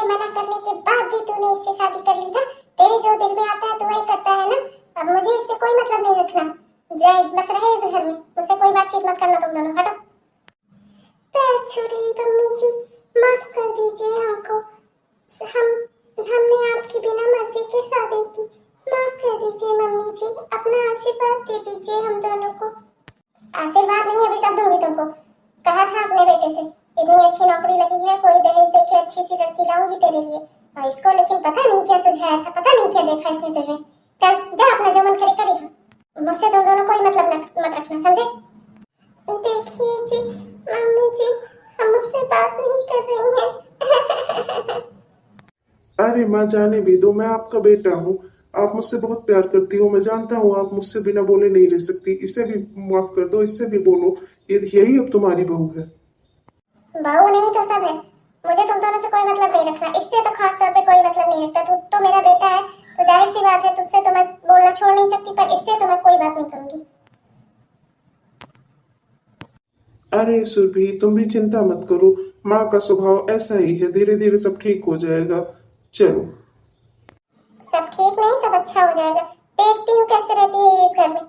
मना करने के बाद भी तूने इससे शादी कर ली ना। तेरे जो दिल में आता है तू वही करता है ना। अब मुझे इससे कोई मतलब नहीं रखना। जाए बस रहे इस घर में, उससे कोई बातचीत मत करना तुम दोनों, हटो। पैर छूली मम्मी जी, माफ कर दीजिए हमको। हम हमने आपकी बिना मर्जी के शादी की। माफ कर दीजिए मम्मी जी, अपना आशीर्वाद दे दीजिए हम दोनों को। आशीर्वाद नहीं, अभी सब दूंगी तुमको। कहा था अपने बेटे से इतनी अच्छी नौकरी लगी है, कोई दहेज देके अच्छी सी लड़की लाऊंगी तेरे लिए, और इसको लेकिन पता नहीं क्या सुझाया था, पता नहीं क्या देखा इसने तुझमें। चल जा, अपना जो मन करे करेगा। मुझसे तुम दोनों कोई मतलब मत रखना, समझे? देखिए जी मम्मी जी, हम मुझसे बात नहीं कर रही हैं। अरे माँ, जाने भी दो, मैं आपका बेटा हूँ। आप मुझसे बहुत प्यार करती हो, मैं जानता हूँ आप मुझसे बिना बोले नहीं रह सकती। इसे भी माफ कर दो, इससे भी बोलो। यही अब तुम्हारी बहू है। बहू नहीं तो सब है। मुझे तुम दोनों से कोई मतलब नहीं रखना, इससे तो खास तौर पे कोई मतलब नहीं रखता। तू तो मेरा बेटा है, तो जाहिर सी बात है तुझसे तो मैं बोलना छोड़ नहीं सकती, पर इससे तो मैं कोई बात नहीं करूंगी। अरे सुरभि, तुम भी चिंता मत करो। माँ का स्वभाव ऐसा ही है, धीरे धीरे सब ठीक हो जाएगा। चलो। सब ठीक नहीं, सब अच्छा हो जाएगा। देखती हूँ कैसे रहती है ये इस घर में।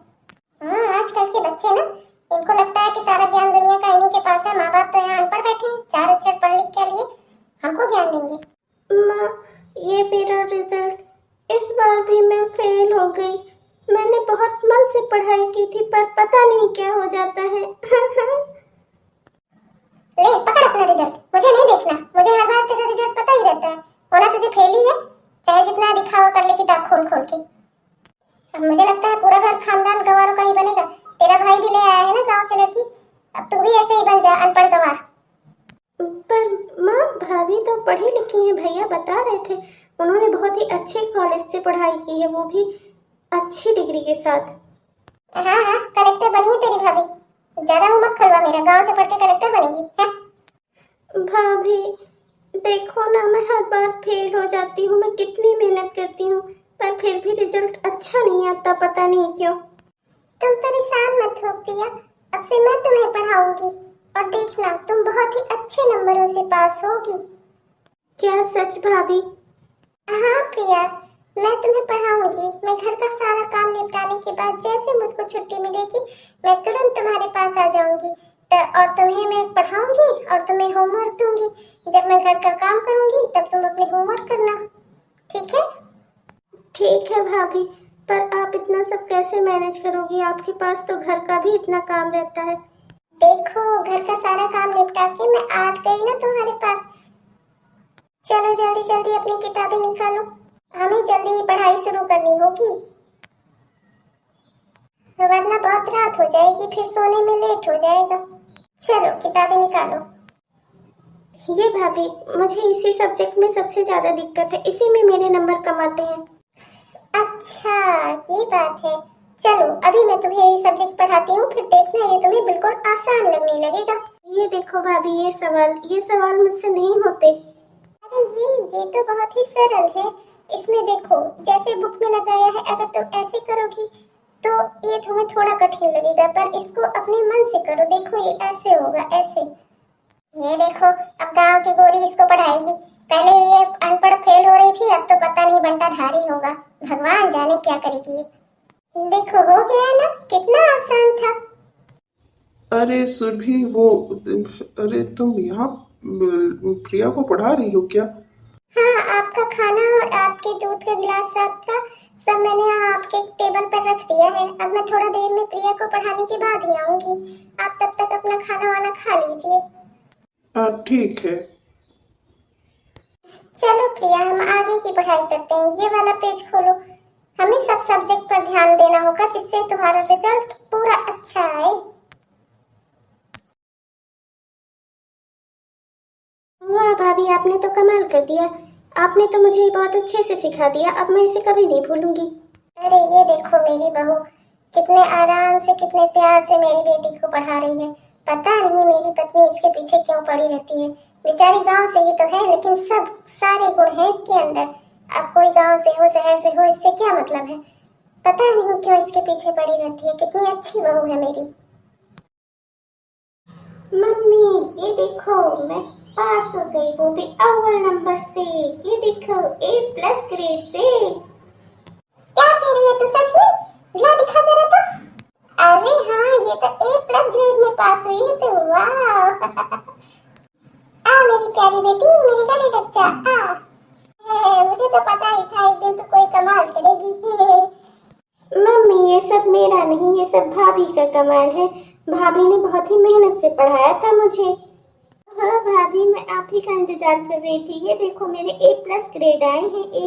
आजकल के बच्चे ना, इनको लगता है कि सारा ज्ञान दुनिया का इन्हीं के पास है। माँ बाप तो यहाँ अनपढ़ बैठे हैं, 4 अक्षर पढ़ लिख के लिए हमको ज्ञान देंगे। माँ, ये मेरा रिजल्ट, इस बार भी मैं फेल हो गई। मैंने बहुत मन से पढ़ाई की थी, पर पता नहीं क्या हो जाता है। ले पकड़ अपना रिजल्ट, मुझे नहीं देखना। मुझे हर बार तेरा रिजल्ट पता ही रहता है। होना तुझे फेल ही है, चाहे जितना दिखावा कर ले किताब खोल खोल के। अब मुझे लगता है पूरा घर खानदान गंवारों का ही बनेगा। तेरा भाई भी ले आया है ना गांव से लड़की, अब तू भी ऐसे ही बन जा, अनपढ़ गंवार। पर माँ, भाभी तो पढ़ी लिखी है, भैया बता रहे थे। उन्होंने बहुत ही अच्छे कॉलेज से पढ़ाई की है, वो भी अच्छी डिग्री के साथ। हाँ हाँ, कलेक्टर बनी है तेरी भाभी। ज्यादा मुंह मत खुलवा मेरा, गांव से पढ़ के कलेक्टर बनेगी है? भाभी देखो ना, मैं हर बार फेल हो जाती हूँ। मैं कितनी मेहनत करती हूँ, पर फिर भी रिजल्ट अच्छा नहीं आता, पता नहीं क्यों। तुम परेशान मत हो प्रिया, अब से मैं तुम्हें पढ़ाऊंगी और देखना तुम बहुत ही अच्छे नंबरों से पास होगी। क्या सच भाभी? हाँ प्रिया, मैं तुम्हें पढ़ाऊंगी। मैं घर का सारा काम निपटाने के बाद जैसे मुझको छुट्टी मिलेगी, मैं तुरंत तुम्हारे पास आ जाऊंगी। और तुम्हें मैं पढ़ाऊंगी और तुम्हें होमवर्क दूंगी। जब मैं घर का काम करूंगी तब तुम अपने होमवर्क करना, ठीक है? ठीक है भाभी, पर आप इतना सब कैसे मैनेज करोगी? आपके पास तो घर का भी इतना काम रहता है। देखो, घर का सारा काम निपटा के मैं आ गई ना तुम्हारे पास। चलो जल्दी जल्दी अपनी किताबें निकालो, हमें जल्दी ही पढ़ाई शुरू करनी होगी, वरना बहुत रात हो जाएगी, फिर सोने में लेट हो जाएगा। चलो किताबें निकालो। ये भाभी, मुझे इसी सब्जेक्ट में सबसे ज्यादा दिक्कत है, इसी में मेरे नंबर कम आते हैं। अच्छा ये बात है। चलो अभी मैं तुम्हें ये सब्जेक्ट पढ़ाती हूँ, फिर देखना ये तुम्हें बिल्कुल आसान लगने लगेगा। ये देखो भाभी, ये सवाल मुझसे नहीं होते। अरे ये तो बहुत ही सरल है। इसमें देखो, जैसे बुक में लगाया है, अगर तुम ऐसे करोगी तो ये तुम्हें थोड़ा कठिन लगेगा, पर इसको अपने मन से करो। देखो ये ऐसे होगा, ऐसे। ये देखो, अब गांव की गोरी इसको पढ़ाएगी। पहले ये अनपढ़ फेल हो रही थी, अब तो पता नहीं बंटा धारी होगा। भगवान जाने क्या करेगी ये। देखो हो गया ना, कितना आसान था। अरे सुरभि, अरे तुम यहाँ प्रिया को पढ़ा रही हो क्या? हाँ, आपका खाना और आपके दूध का गिलास रात का सब मैंने आपके टेबल पर रख दिया है। अब मैं थोड़ा देर में प्रिया को पढ़ाने के बाद ही आऊंगी। आप तब तक अपना खाना वाना खा लीजिए। ठीक है। चलो प्रिया, हम आगे की पढ़ाई करते हैं। ये वाला पेज खोलो। हमें सब सब्जेक्ट पर ध्यान देना होगा, जिससे तुम्हारा रिजल्ट पूरा अच्छा आए। वाह भाभी, आपने तो कमाल कर दिया। आपने तो मुझे बहुत अच्छे से सिखा दिया, अब मैं इसे कभी नहीं भूलूंगी। अरे ये देखो, मेरी बहू कितने आराम से, कितने प्यार से मेरी बेटी को पढ़ा रही है। पता नहीं मेरी पत्नी इसके पीछे क्यों पड़ी रहती है। बेचारी गांव से ही तो है, लेकिन सब सारे गुण हैं इसके अंदर। अब कोई गांव से हो, शहर से हो, इससे क्या मतलब है। पता नहीं क्यों इसके पीछे पड़ी रहती है। कितनी अच्छी बहू है मेरी। मम्मी, ये देखो, मैं पास हो गई, वो भी अव्वल नंबर से। ये देखो, A+ ग्रेड से। क्या कह रही है तू सच में? ला दिखा जरा तो। अरे हाँ, ये तो A+ ग्रेड में पास हुई है तू। वाह आ मेरी प्यारी बेटी, मेरे गले लग जा। मुझे तो पता ही था एक दिन तू कोई कमाल करेगी। मम्मी, ये सब मेरा नहीं, ये सब भाभी का कमाल है। भाभी ने बहुत ही मेहनत से पढ़ाया था मुझे। हाँ भाभी, मैं आप ही का इंतजार कर रही थी। ये देखो, मेरे A+ ग्रेड आए हैं, A+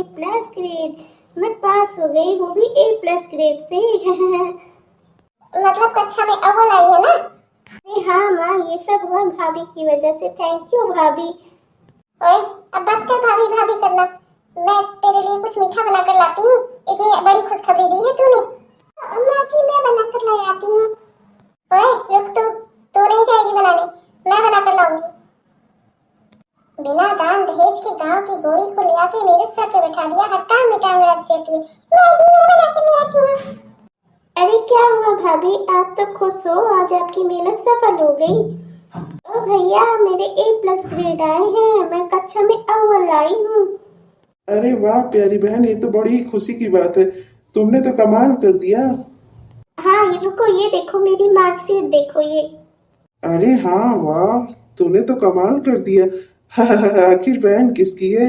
ग्रेड। मैं पास हो गई, वो भी A+ ग्रेड से। मतलब कक्षा में अव्वल आई है ना? अरे हाँ माँ, ये सब हुआ भाभी की वजह से। थैंक यू भाभी। ओए, अब बस कर भाभी भाभी करना। मैं तेरे लिए कुछ मीठा बना कर लाती हूँ। इतनी बड़ी खुशखबरी दी है तूने। अम्मा जी, मैं बना कर लाई आती हूँ। ओए रुक, तू नहीं जाएगी बनाने, मैं बना कर लाऊंगी। बिना दान दहेज के गांव की गोरी को ले आके मेरे सर पे बैठा दिया, हर काम में टांग अड़ाती रहती है। मैं बना कर ले आती हूँ। अरे क्या हुआ भाभी, आप तो खुश हो, आज आपकी मेहनत सफल हो गई। ओ भैया, मेरे A+ ग्रेड आए हैं, मैं कक्षा में अव्वल आई हूँ। अरे वाह प्यारी बहन, ये तो बड़ी खुशी की बात है। तुमने तो कमाल कर दिया। हाँ, ये रुको, ये देखो मेरी मार्कशीट देखो ये। अरे हाँ वाह, तूने तो कमाल कर दिया। आखिर बहन किसकी है?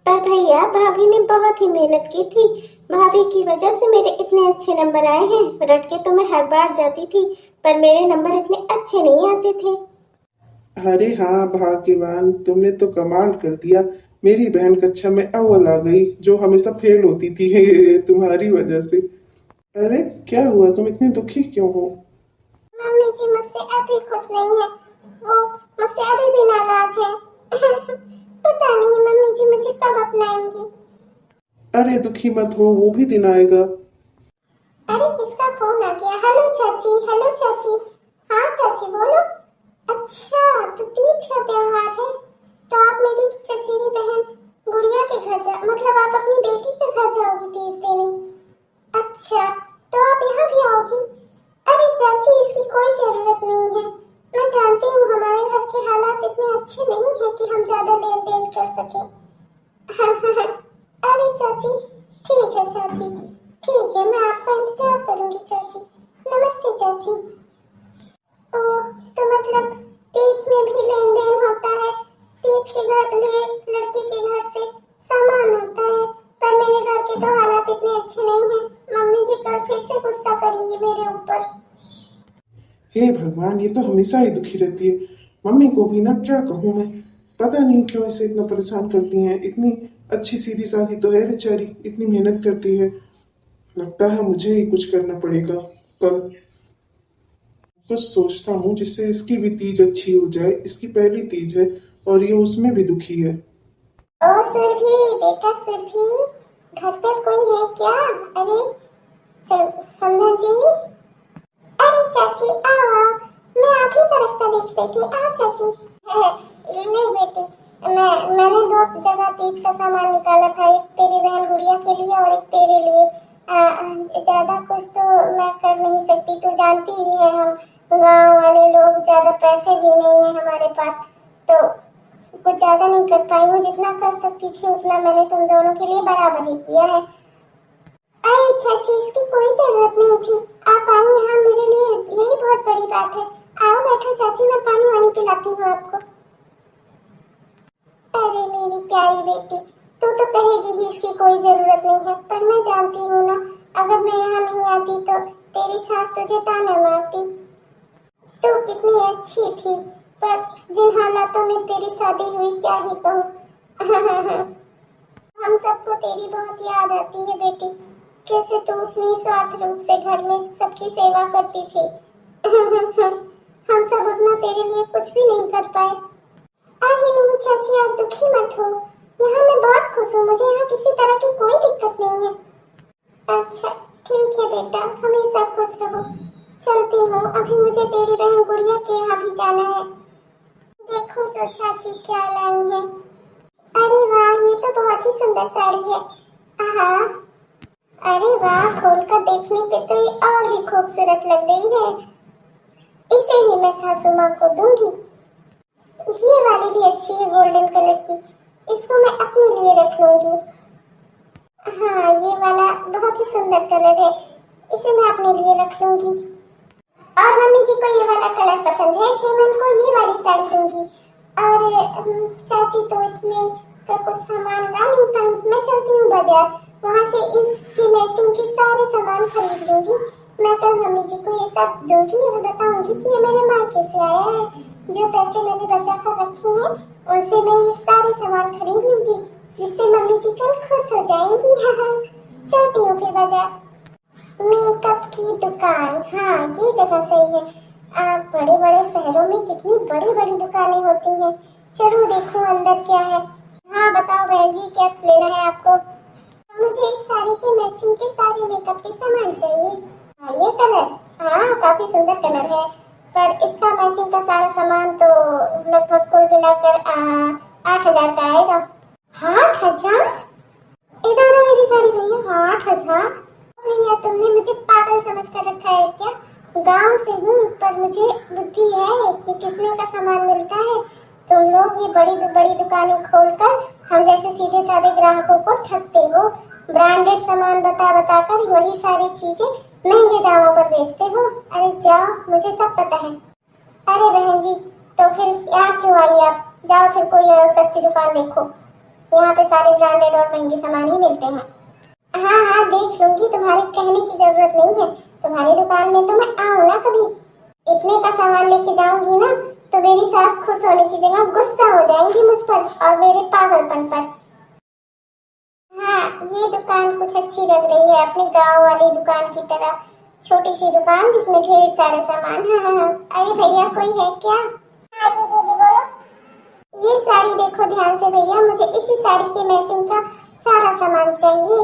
पर भैया, भाभी ने बहुत ही मेहनत की थी। भाभी की वजह से मेरे इतने अच्छे नंबर आए हैं। रट के तो मैं हर बार जाती थी, पर मेरे नंबर इतने अच्छे नहीं आते थे। अरे हाँ भाग्यवान, तुमने तो कमाल कर दिया। मेरी बहन कक्षा में अव्वल आ गई, जो हमेशा फेल होती थी तुम्हारी वजह से। अरे क्या हुआ, तुम इतनी दुखी क्यों हो? मम्मी जी मुझसे अभी खुश नहीं है, वो मुझसे अभी भी नाराज है। पता नहीं मम्मी जी मुझे कब अपनाएंगी। अरे दुखी मत हो, वो भी दिन आएगा। अरे किसका फोन आ गया? हेलो चाची, हेलो चाची। हाँ चाची बोलो। अच्छा, तो तीज का त्योहार है, तो आप मेरी चचेरी बहन गुड़िया के घर जा, मतलब आप अपनी बेटी के घर जाओगी तीज देने। अच्छा, तो आप यहाँ भी आओगी? अरे चाची, इसकी कोई जरूरत नहीं है। मैं जानती हूँ हमारे घर के हालात इतने अच्छे नहीं है कि हम ज्यादा लेन देन कर सके। अरे चाची, ठीक है चाची, ठीक है, मैं आपका इंतजार करूंगी चाची। नमस्ते चाची। ओह, तो मतलब तीज में भी लेन देन होता है? तीज के घर लिए लड़की के घर से सामान आता है, पर मेरे घर के तो हालात इतने अच्छे नहीं हैं। मम्मी जी कल फिर से गुस्सा करेंगी मेरे ऊपर। हे भगवान, ये तो हमेशा ही दुखी रहती है। मम्मी को भी ना क्या कहूँ मैं, पता नहीं क्यों इसे इतना परेशान करती हैं। इतनी अच्छी सीधी सादी तो है बेचारी, इतनी मेहनत करती है। लगता है मुझे ही कुछ करना पड़ेगा कल। कुछ सोचता हूँ जिससे इसकी भी तीज अच्छी हो जाए। इसकी पहली तीज है और ये उसमें भी दुखी है। ओ सुरभि, बेटा सुरभि, घर पर कोई है क्या? अरे समधन जी। अरे चाची आओ, मैं आप ही का रास्ता देख रही थी। आ चाची। नहीं बेटी, मैंने दो जगह तीज का सामान निकाला था, एक तेरी बहन गुड़िया के लिए और एक तेरे लिए। ज्यादा कुछ तो मैं कर नहीं सकती, तू जानती ही है हम गांव वाले लोग, ज्यादा पैसे भी नहीं है हमारे पास, तो कुछ ज्यादा नहीं कर पाई हूँ। जितना कर सकती थी उतना मैंने तुम दोनों के लिए बराबर ही किया है। अरे चाची, इसकी कोई जरूरत नहीं थी, आप आई यहाँ मेरे लिए, यही बहुत बड़ी बात है। आओ बैठो चाची, मैं पानी वानी पिलाती हूँ आपको। अरे मेरी प्यारी बेटी, तू तो कहेगी ही इसकी कोई जरूरत नहीं है, पर मैं जानती हूँ ना, अगर मैं यहाँ नहीं आती तो तेरी सास तुझे ताना मारती। तू कितनी अच्छी थी, पर जिन हालातों में तेरी शादी हुई क्या ही कहूँ। हम सबको तेरी बहुत याद आती है बेटी, कैसे तू निस्वार्थ रूप से घर में सबकी सेवा करती थी। हम सब उतना तेरे लिए कुछ भी नहीं कर पाए। अरे नहीं चाची, आप दुखी मत हो, यहाँ मैं बहुत खुश हूँ, मुझे यहाँ किसी तरह की कोई दिक्कत नहीं है। अच्छा ठीक है बेटा, हमेशा खुश रहो। चलती हूँ, अभी मुझे तेरी बहन गुड़िया के यहाँ भी जाना है। देखो तो चाची क्या लाई है। अरे वाह, ये तो बहुत ही सुंदर साड़ी है। आहा, अरे वाह, खोलकर देखने पे तो ये और भी खूबसूरत लग रही है। इसे ही मैं सासू माँ को दूंगी। ये वाली भी अच्छी है गोल्डन कलर की, इसको मैं अपने लिए रख लूंगी। हाँ ये वाला बहुत ही सुंदर कलर है, इसे मैं अपने लिए रख लूंगी। और मम्मी जी को ये वाला कलर पसंद है, इसलिए मैं इनको ये वाली साड़ी दूंगी। और चाची तो इसमें का कुछ सामान ला नहीं पाई, मैं चलती हूँ बाजार, वहाँ से इसके मैचिंग के सारे सामान खरीद लूंगी। मैं कल मम्मी जी को ये सब दूंगी और बताऊंगी कि ये मेरे मायके से आया है। जो पैसे मैंने बचा कर रखे हैं उनसे मैं ये सारे सामान खरीद लूंगी, जिससे मम्मी जी कल खुश हो जाएंगी। चलती हूँ फिर बाजार। मेकअप की दुकान, हाँ ये जगह सही है। बड़े बड़े शहरों में कितनी बड़ी बड़ी दुकानें होती हैं। चलो देखूं अंदर क्या है। हाँ बताओ बहन जी, क्या लेना है आपको? मुझे इस साड़ी के मैचिंग के सारे मेकअप के सामान चाहिए। ये कलर, हाँ काफी सुंदर कलर है, पर इसका मैचिंग का सारा सामान तो लगभग कुल मिलाकर 8,000 का आएगा। 8,000? इधर तो मेरी साड़ी भैया, 8,000? भैया तुमने मुझे पागल समझ कर रखा है क्या? गांव से हूँ पर मुझे बुद्धि है कि कितने का सामान मिलता है। तुम लोग ये बड़ी दुकानें खोलकर हम जैसे सीधे साधे ग्राहकों को ठगते हो। ब्रांडेड सामान बता कर वही सारी चीजें महंगे दामों पर बेचते हो। अरे जाओ, मुझे सब पता है। अरे बहन जी, तो फिर यहाँ क्यों आई आप? जाओ फिर कोई और सस्ती दुकान देखो, यहाँ पे सारे ब्रांडेड और महंगे सामान ही मिलते हैं। हाँ देख लूंगी, तुम्हारे कहने की जरूरत नहीं है। तुम्हारी दुकान में तो मैं आऊँ ना कभी। इतने का सामान लेके जाऊंगी ना तो मेरी सास खुश होने की जगह गुस्सा हो जाएंगी मुझ पर और मेरे पागलपन पर। हाँ ये दुकान कुछ अच्छी लग रही है, अपने गांव वाली दुकान की तरह। छोटी सी दुकान जिसमें ढेर सारे सामान। हाँ। अरे भैया कोई है क्या? हाँ जी दीदी बोलो। ये साड़ी देखो ध्यान से भैया, मुझे इसी साड़ी के मैचिंग का सारा सामान चाहिए।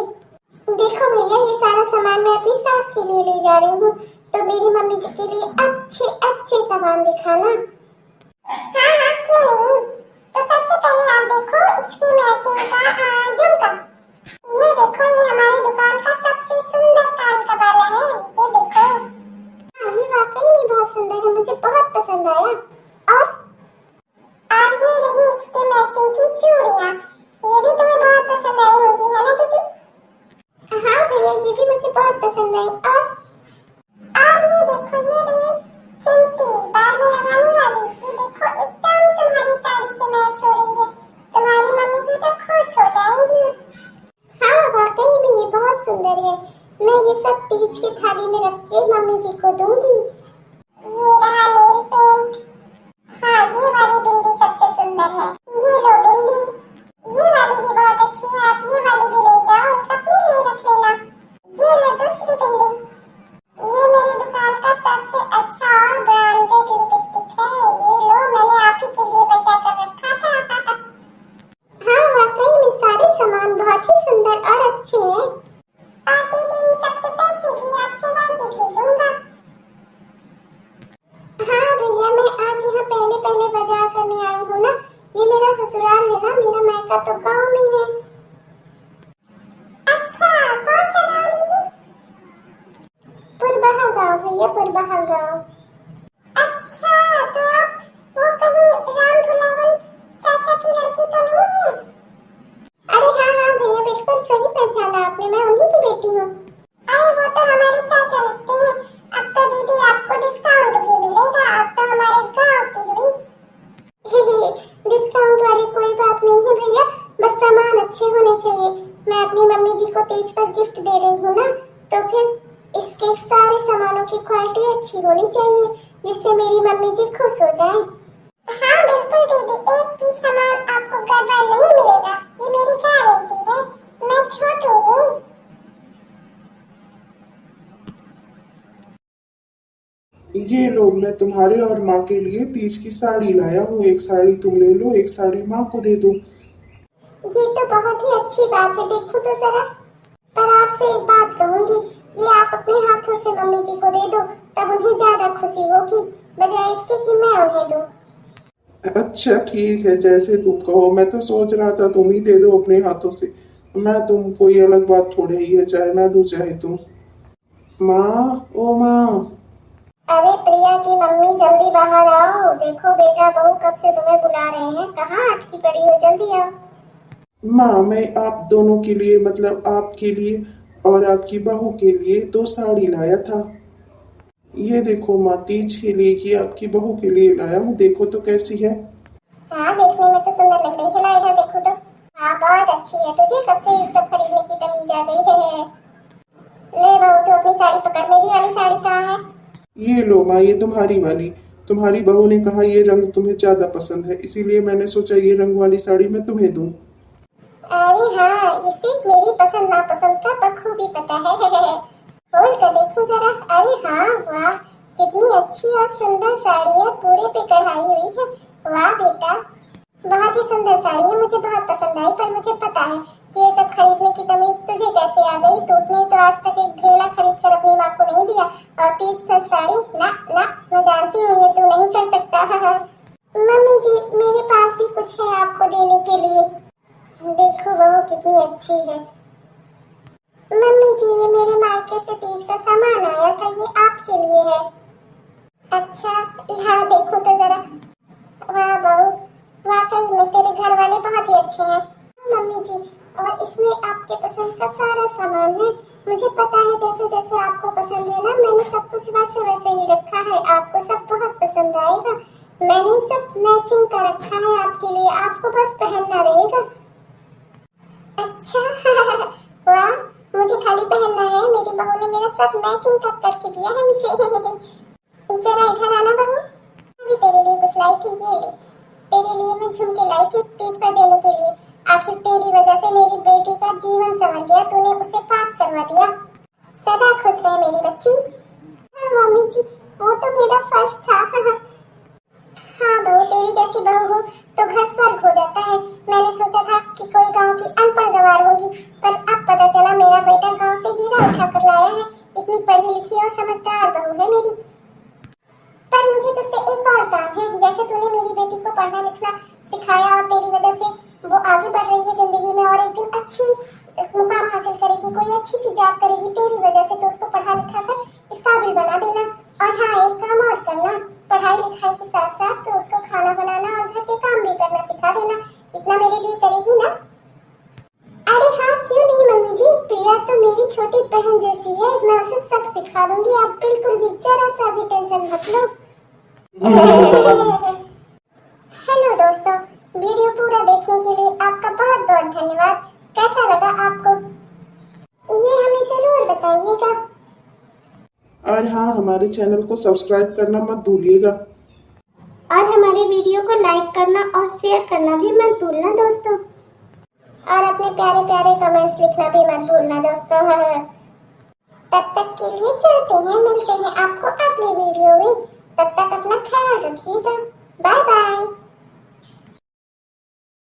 देखो भैया, ये सारा सामान मैं अपनी सास के लिए ले जा रही हूँ, तो मेरी मम्मी जी के लिए अच्छे अच्छे सामान दिखाना। हाँ क्यों नहीं। तो सबसे पहले आप देखो इसकी मैचिंग का झुमका। ये देखो, ये हमारी दुकान का सबसे सुंदर कान का बाला है। ये देखो, ये वाकई में बहुत सुंदर है, मुझे बहुत पसंद आया। और ये रही इसके मैचिंग की चूड़ियाँ, ये भी तुम्हें बहुत पसंद आई होगी, है ना दीदी? हाँ भैया, ये भी मुझे बहुत पसंद आई। और ये देखो, ये रही चिमटी बाल में लगाने वाली। ये देखो एकदम तुम्हारी साड़ी से मैच हो रही है, तुम्हारी मम्मी जी तो खुश हो जाएंगी। हाँ वाकई में ये बहुत सुंदर है, मैं ये सब तीज की थाली में रख के मम्मी जी को दूंगी। ये रहा नेल पेंट। हाँ ये वाली बिंदी सबसे सुंदर है, ये लो बिंदी। ये वाली भी बहुत अच्छी है, आप ये वाली भी ले जाओ, एक अपने लिए रख लेना। ये लो दूसरी बिंदी। ये मेरी दुकान का सबसे अच्छा और ब्रांडेड लिपस्टिक है, ये लो, मैंने आप ही के लिए बचा कर रखा था। हाँ वाकई में सारे सामान बहुत ही सुंदर और अच्छे हैं। और दीदी इन सबके पैसे भी आपसे वाजिब ही लूंगा। हाँ भैया, मैं आज यहाँ पहले बाजार करने आई हूँ ना, ये मेरा ससुराल है ना, मेरा मायका तो गांव में है। अच्छा कौन सा गांव दीदी? पुरबहा गांव भैया, पुरबहा गांव। अच्छा तो आप वो कहीं राम भुलावन चाचा की लड़की तो नहीं है? अरे हाँ भैया, बिल्कुल सही पहचाना आपने, मैं उन्हीं की बेटी हूँ। अरे वो तो हमारे चाचा लगते हैं। अब तो दीदी आपको डिस्काउंट भी मिलेगा, अब तो हमारे गांव की हुई। डिस्काउंट वाली कोई बात नहीं है भैया, बस सामान अच्छे होने चाहिए। मैं अपनी मम्मी जी को तीज पर गिफ्ट दे रही हूँ ना, तो फिर इसके सारे सामानों की क्वालिटी अच्छी होनी चाहिए, जिससे मेरी मम्मी जी खुश हो जाए। हाँ बिल्कुल दीदी, एक भी सामान आपको गड़बड़ नहीं मिलेगा, ये मेरी गारंटी है, मैं छोटू हूँ। ये लो, मैं तुम्हारे और माँ के लिए तीज की साड़ी लाया हूँ। एक साड़ी तुम ले लो, एक साड़ी माँ को दे दो। ये तो बहुत ही अच्छी बात है, देखो तो जरा। पर आपसे एक बात कहूँगी, ये आप अपने हाथों से मम्मी जी को दे दो, तब उन्हें ज्यादा खुशी होगी, बजाय इसके कि मैं उन्हें दूं। अच्छा ठीक है, जैसे तुम कहो। मैं तो सोच रहा था तुम ही दे दो अपने हाथों से, मैं तुम कोई अलग बात थोड़े ही है, चाहे मैं दूं चाहे तुम। माँ, ओ माँ। अरे प्रिया की मम्मी जल्दी बाहर आओ, देखो बेटा बहू कब से तुम्हें बुला रहे हैं, कहाँ अटकी पड़ी हो, जल्दी आओ। माँ, मैं आप दोनों के लिए मतलब आपके लिए और आपकी बहू के लिए 2 साड़ी लाया था। ये देखो माँ, तीज के लिए ये आपकी बहू के लिए लाया हूँ, देखो तो कैसी है। हाँ देखने में तो सुंदर लग रही है, ला इधर देखो तो। हाँ बहुत अच्छी है, तुझे कब से ये सब खरीदने की तमीज आ गई है। ले बहू तू अपनी साड़ी पकड़, मेरी वाली साड़ी कहाँ है। ये लो माँ, ये तुम्हारी वाली। तुम्हारी बहू ने कहा ये रंग तुम्हें ज्यादा पसंद है, इसीलिए मैंने सोचा ये रंग वाली साड़ी मैं तुम्हें दूं। अरे हाँ, इसे मेरी पसंद नापसंद का बखूबी पता है। खोल कर देखो जरा। अरे हाँ वाह, कितनी अच्छी और सुंदर साड़ी है, पूरे पे कढ़ाई हुई है। वाह बेटा, बहुत ही सुंदर साड़ी है, मुझे बहुत पसंद आई। पर मुझे पता है कि ये सब खरीदने की तमीज तुझे कैसे आ गई। तूने तो आज तक एक ढेला खरीद कर अपनी माँ को नहीं दिया, और तीज पर साड़ी, ना ना, मैं जानती हूँ ये तू नहीं कर सकता। मम्मी जी, मेरे पास भी कुछ है आपको देने के लिए। देखो बहू कितनी अच्छी है। मम्मी जी, ये मेरे मायके से तीज का सामान आया था, ये आपके लिए है। अच्छा, हाँ देखो तो जरा। वाह बहू, वाकई में तेरे घर वाले बहुत ही अच्छे हैं। मम्मी जी, और इसमें आपके पसंद का सारा सामान है। मुझे पता है जैसे जैसे आपको पसंद है ना, मैंने सब कुछ वैसे वैसे ही रखा है, आपको सब बहुत पसंद आएगा। मैंने सब मैचिंग का रखा है आपके लिए, आपको बस पहनना रहेगा। अच्छा वाह, मुझे खाली पहनना है, मेरी बहू ने मेरा सब मैचिंग कर करके दिया है मुझे। जरा इधर आना बहू, अभी तेरे लिए कुछ लाई थी, ये ले। तेरे लिए मैं झुमके लाई थी तीज पर देने के लिए। आखिर तेरी वजह से मेरी बेटी का जीवन संवर गया, तूने उसे पास करवा दिया। सदा खुश रहे मेरी बच्ची। हाँ मम्मी जी, वो तो मेरा फर्ज था। हाँ बहू, तेरी जैसी बहू हो तो घर स्वर्ग हो जाता है। मैंने सोचा था कि कोई गांव की अनपढ़ गवार होगी, पर अब पता चला मेरा बेटा गांव से हीरा उठा कर लाया है। इतनी पढ़ी लिखी और समझदार बहू है मेरी। पर मुझे तुझसे एक और काम है, जैसे तूने मेरी बेटी को पढ़ना लिखना सिखाया और तेरी वजह से वो आगे बढ़ रही है जिंदगी में और एक दिन अच्छी मुकाम हासिल करेगी, कोई अच्छी सी जॉब करेगी, तेरी वजह से तो उसको पढ़ा लिखा कर इस काबिल बना देना। और हाँ, एक काम और करना, पढ़ाई लिखाई के साथ साथ तो उसको खाना बनाना और घर के काम भी करना सिखा देना। इतना मेरे लिए करेगी ना। अरे हाँ क्यों नहीं मम्मी जी, प्रिया तो मेरी छोटी बहन जैसी है, मैं उसे सब सिखा दूंगी, आप बिल्कुल भी जरा सा भी टेंशन मत लो। हेलो दोस्तों, वीडियो पूरा देखने के लिए आपका बहुत बहुत धन्यवाद। कैसा लगा आपको, ये हमें जरूर बताइएगा। और हाँ, हमारे चैनल को सब्सक्राइब करना मत भूलिएगा। और हमारे वीडियो को लाइक करना और शेयर करना भी मत भूलना दोस्तों। और अपने प्यारे प्यारे कमेंट्स लिखना भी मत भूलना दोस्तों। तब तक के लिए चलते हैं, मिलते हैं आपको अगले वीडियो में। तब तक अपना ख्याल रखिएगा। Bye bye.